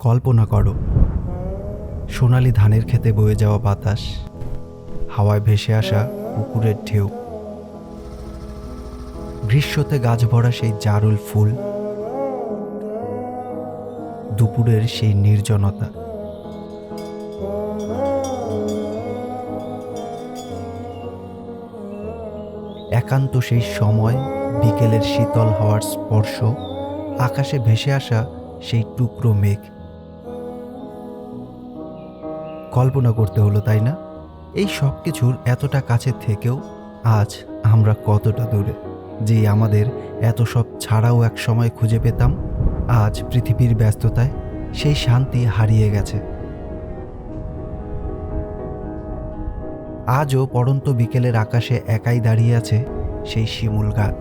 কল্পনা করো, সোনালি ধানের খেতে বয়ে যাওয়া বাতাস, হাওয়ায় ভেসে আসা পুকুরের ঢেউ, গ্রীষ্মতে গাছ ভরা সেই জারুল ফুল, দুপুরের সেই নির্জনতা। একান্ত সেই সময়, বিকেলের শীতল হাওয়ার স্পর্শ, আকাশে ভেসে আসা সেই টুকরো মেঘ। কল্পনা করতে হলো, তাই না? এই সব কিছুর এতটা কাছে থেকেও আজ আমরা কতটা দূরে, যে আমাদের এত সব ছাড়াও এক সময় খুঁজে পেতাম, আজ পৃথিবীর ব্যস্ততায় সেই শান্তি হারিয়ে গেছে। আজও পড়ন্ত বিকেলের আকাশে একাই দাঁড়িয়ে আছে সেই শিমুল গাছ,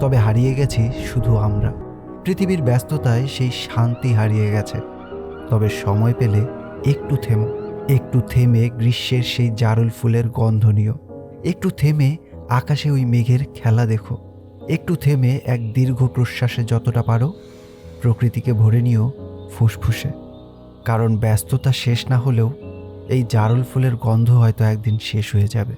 তবে হারিয়ে গেছি শুধু আমরা। পৃথিবীর ব্যস্ততায় সেই শান্তি হারিয়ে গেছে। তবে সময় পেলে একটু থেমে গ্রীষ্মের সেই জারুল ফুলের গন্ধ নিও, একটু থেমে আকাশে ওই মেঘের খেলা দেখো, একটু থেমে এক দীর্ঘ প্রশ্বাসে যতটা পারো প্রকৃতিকে ভরে নিও ফুসফুসে। কারণ ব্যস্ততা শেষ না হলেও এই জারুল ফুলের গন্ধ হয়তো একদিন শেষ হয়ে যাবে।